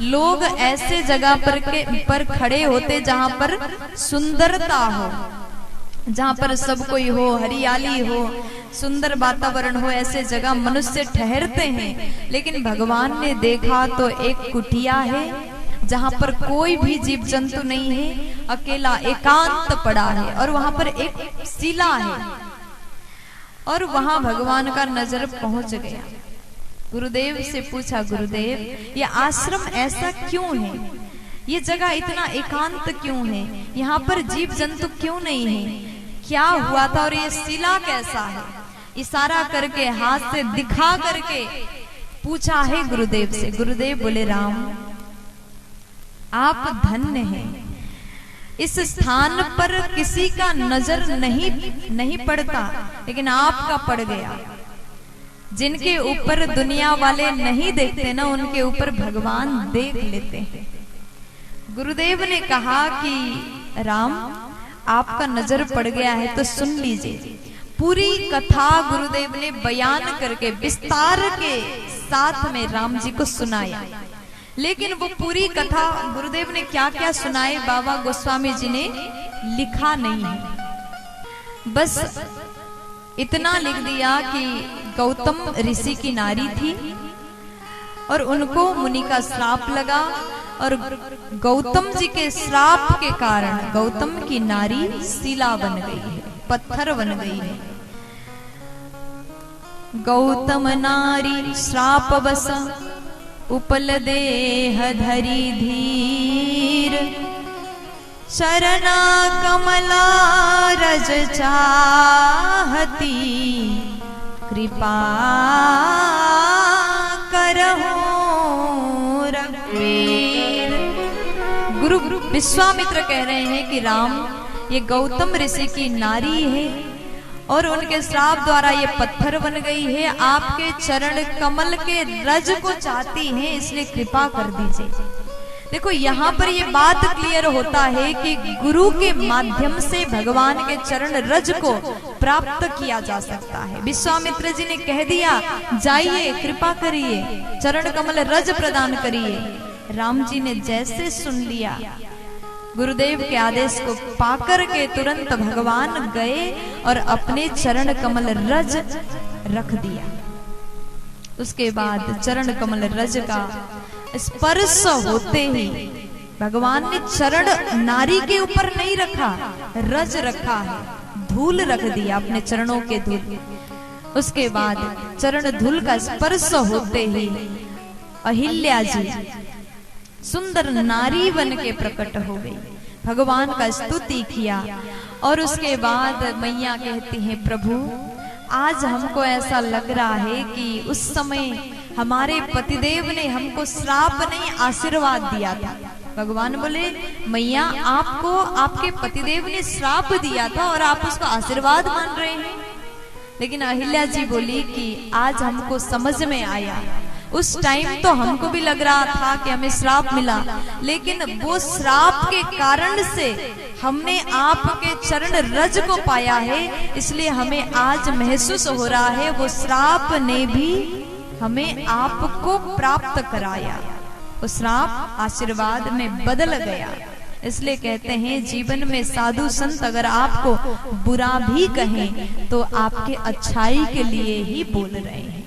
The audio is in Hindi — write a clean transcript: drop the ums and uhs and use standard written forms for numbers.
लोग ऐसे जगह पर खड़े होते जहां पर सुंदरता हो, जहां पर सब कोई हो, हरियाली हो, सुंदर वातावरण हो, ऐसे जगह मनुष्य ठहरते हैं। लेकिन भगवान ने देखा तो एक कुटिया है जहां पर कोई भी जीव जंतु नहीं है, अकेला एकांत पड़ा है, और वहां पर एक शिला है, और वहां भगवान का नजर पहुंच गया। गुरुदेव से पूछा, गुरुदेव ये आश्रम ऐसा क्यों है, ये जगह इतना एकांत क्यों है, यहाँ पर जीव जंतु क्यों नहीं है, क्या हुआ था और ये शिला कैसा है? इशारा करके हाथ से दिखा करके पूछा है गुरुदेव से। गुरुदेव बोले, राम आप धन्य हैं, इस स्थान पर किसी का नजर नहीं पड़ता, लेकिन आपका पड़ गया। जिनके ऊपर दुनिया वाले नहीं देखते ना, उनके ऊपर भगवान देख लेते हैं। गुरुदेव ने कहा कि राम आपका नजर पड़ गया है तो सुन लीजिए। पूरी कथा गुरुदेव ने बयान करके विस्तार के साथ में राम जी को सुनाया। लेकिन वो पूरी कथा गुरुदेव ने क्या क्या सुनाए, बाबा गोस्वामी जी ने लिखा नहीं है। बस इतना लिख दिया कि गौतम ऋषि की नारी थी और उनको मुनि का श्राप लगा, और गौतम जी के श्राप के कारण गौतम की नारी शिला बन गई है, पत्थर बन गई है। गौतम नारी श्राप बस उपल देह धरी धीर, शरणा कमला रज चाहती, कृपा करहु रघुवीर। गुरु विश्वामित्र कह रहे हैं कि राम ये गौतम ऋषि की नारी है और उनके श्राप द्वारा ये पत्थर बन गई है, आपके चरण कमल के रज को चाहती है, इसलिए कृपा कर दीजिए। देखो यहाँ पर ये बात क्लियर होता है कि गुरु के माध्यम से भगवान के चरण रज को प्राप्त किया जा सकता है। विश्वामित्र जी ने कह दिया, जाइए कृपा करिए, चरण कमल रज प्रदान करिए। राम जी ने जैसे सुन लिया, गुरुदेव के आदेश को पाकर के तुरंत भगवान गए और अपने चरण कमल रज रख दिया। उसके बाद चरण कमल रज का स्पर्श होते ही भगवान ने चरण नारी के ऊपर नहीं रखा, रज रखा है, धूल रख दिया अपने चरणों के धूल। उसके बाद चरण धूल का स्पर्श होते ही अहिल्या जी सुंदर नारी बन के प्रकट हो गई, भगवान का स्तुति किया। और उसके बाद मैया कहती हैं, प्रभु आज हमको ऐसा लग रहा है कि उस समय हमारे पतिदेव ने हमको श्राप नहीं आशीर्वाद दिया था। भगवान बोले, मैया आपको आपके पतिदेव ने श्राप दिया था और आप उसको आशीर्वाद मान रहे हैं। लेकिन अहिल्या जी बोली कि आज हमको समझ में आया, उस टाइम तो हमको भी लग रहा था कि हमें श्राप मिला, लेकिन वो श्राप के कारण से हमने आपके चरण रज को पाया है, इसलिए हमें आज महसूस हो रहा है वो श्राप ने भी हमें आपको प्राप्त कराया, वो श्राप आशीर्वाद में बदल गया। इसलिए कहते हैं जीवन में साधु संत अगर आपको बुरा भी कहें तो आपके अच्छाई के लिए ही बोल रहे हैं।